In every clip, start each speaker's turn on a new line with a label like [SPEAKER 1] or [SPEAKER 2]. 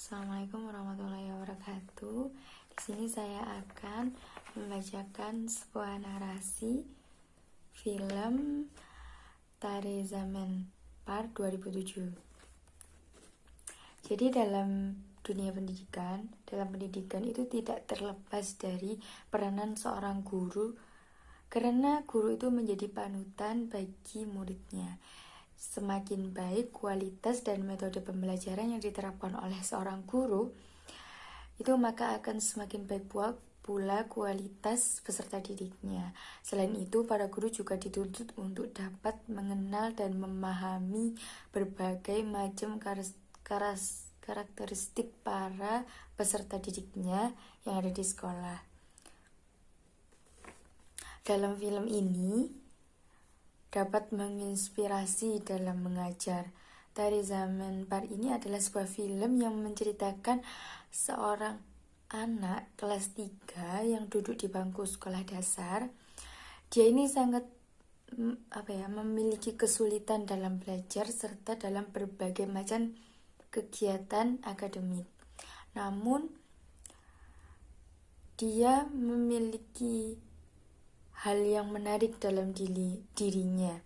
[SPEAKER 1] Assalamualaikum warahmatullahi wabarakatuh. Di sini saya akan membacakan sebuah narasi film Tare Zaman Par 2007. Jadi dalam dunia pendidikan, itu tidak terlepas dari peranan seorang guru, karena guru itu menjadi panutan bagi muridnya. Semakin baik kualitas dan metode pembelajaran yang diterapkan oleh seorang guru, itu maka akan semakin baik pula kualitas peserta didiknya. Selain itu, para guru juga dituntut untuk dapat mengenal dan memahami berbagai macam karakteristik para peserta didiknya yang ada di sekolah. Dalam film ini dapat menginspirasi dalam mengajar. Tare Zaman Par ini adalah sebuah film yang menceritakan seorang anak kelas 3 yang duduk di bangku sekolah dasar. Dia ini sangat memiliki kesulitan dalam belajar serta dalam berbagai macam kegiatan akademik. Namun dia memiliki hal yang menarik dalam dirinya,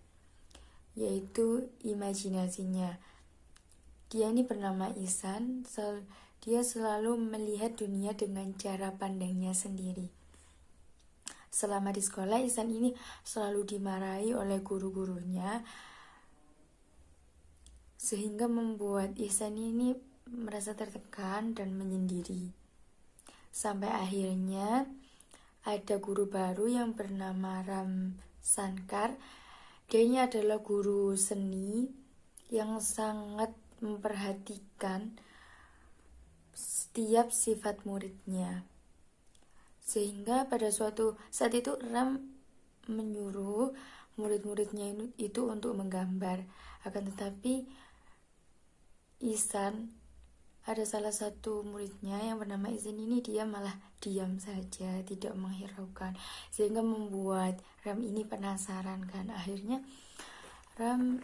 [SPEAKER 1] yaitu imajinasinya. Dia ini bernama Ihsan. Dia selalu melihat dunia dengan cara pandangnya sendiri. Selama di sekolah, Ihsan ini selalu dimarahi oleh guru-gurunya, sehingga membuat Ihsan ini merasa tertekan dan menyendiri. Sampai akhirnya ada guru baru yang bernama Ram Sankar. Dia ini adalah guru seni yang sangat memperhatikan setiap sifat muridnya. Sehingga pada suatu saat itu Ram menyuruh murid-muridnya itu untuk menggambar. Akan tetapi Ihsan, ada salah satu muridnya yang bernama Ihsan ini, dia malah diam saja, tidak menghiraukan, sehingga membuat Ram ini penasaran kan. Akhirnya Ram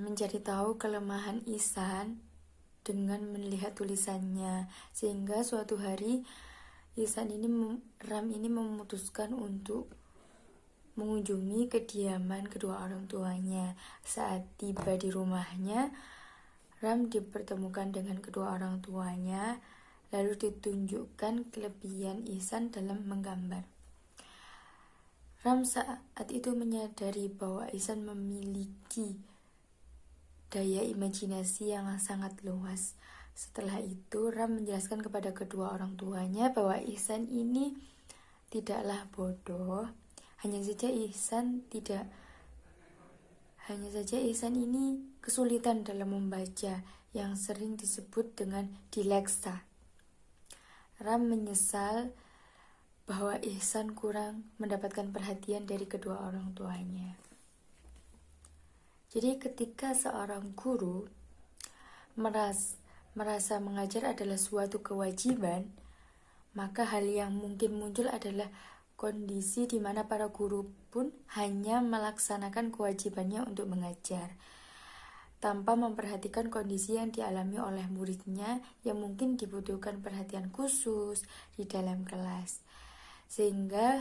[SPEAKER 1] mencari tahu kelemahan Ihsan dengan melihat tulisannya, sehingga suatu hari Ram ini memutuskan untuk mengunjungi kediaman kedua orang tuanya. Saat tiba di rumahnya, Ram dipertemukan dengan kedua orang tuanya, lalu ditunjukkan kelebihan Ihsan dalam menggambar. Ram saat itu menyadari bahwa Ihsan memiliki daya imajinasi yang sangat luas. Setelah itu, Ram menjelaskan kepada kedua orang tuanya bahwa Ihsan ini tidaklah bodoh, hanya saja Ihsan ini kesulitan dalam membaca yang sering disebut dengan dileksa. Ram menyesal bahwa Ihsan kurang mendapatkan perhatian dari kedua orang tuanya. Jadi ketika seorang guru merasa mengajar adalah suatu kewajiban, maka hal yang mungkin muncul adalah kondisi di mana para guru pun hanya melaksanakan kewajibannya untuk mengajar, tanpa memperhatikan kondisi yang dialami oleh muridnya yang mungkin dibutuhkan perhatian khusus di dalam kelas, sehingga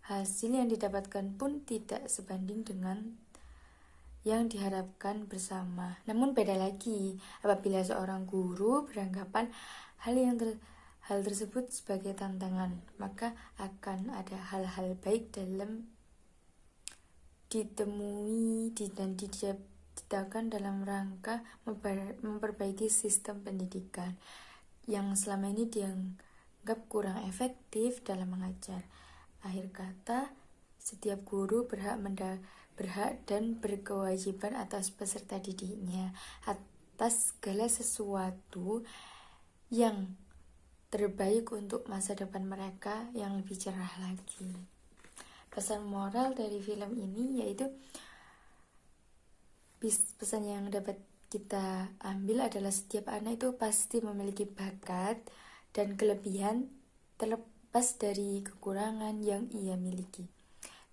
[SPEAKER 1] hasil yang didapatkan pun tidak sebanding dengan yang diharapkan bersama. Namun beda lagi apabila seorang guru beranggapan hal tersebut sebagai tantangan, maka akan ada hal-hal baik dalam ditemui dan diciptakan dalam rangka memperbaiki sistem pendidikan yang selama ini dianggap kurang efektif dalam mengajar. Akhir kata, setiap guru berhak dan berkewajiban atas peserta didiknya, atas segala sesuatu yang terbaik untuk masa depan mereka yang lebih cerah lagi. Pesan moral dari film ini yaitu, pesan yang dapat kita ambil adalah setiap anak itu pasti memiliki bakat dan kelebihan terlepas dari kekurangan yang ia miliki.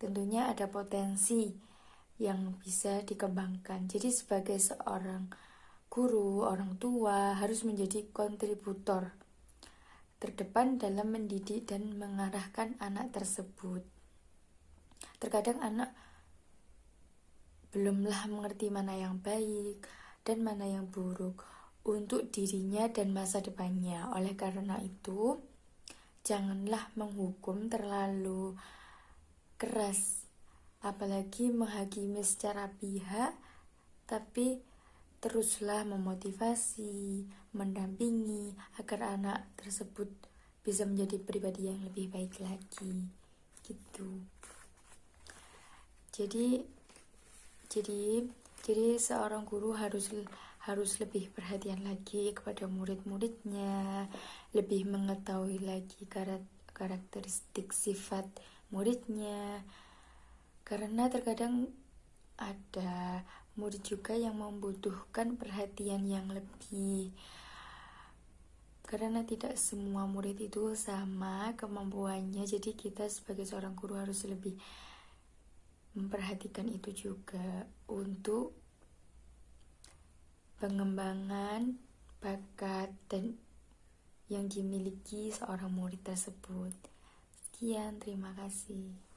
[SPEAKER 1] Tentunya ada potensi yang bisa dikembangkan. Jadi sebagai seorang guru, orang tua harus menjadi kontributor terdepan dalam mendidik dan mengarahkan anak tersebut. Terkadang anak belumlah mengerti mana yang baik dan mana yang buruk untuk dirinya dan masa depannya. Oleh karena itu, janganlah menghukum terlalu keras, apalagi menghakimi secara pihak, tapi teruslah memotivasi, mendampingi agar anak tersebut bisa menjadi pribadi yang lebih baik lagi, gitu. Jadi seorang guru harus lebih perhatian lagi kepada murid-muridnya, lebih mengetahui lagi karakteristik sifat muridnya, karena terkadang ada murid juga yang membutuhkan perhatian yang lebih, karena tidak semua murid itu sama kemampuannya. Jadi kita sebagai seorang guru harus lebih memperhatikan itu juga untuk pengembangan bakat dan yang dimiliki seorang murid tersebut. Sekian, terima kasih.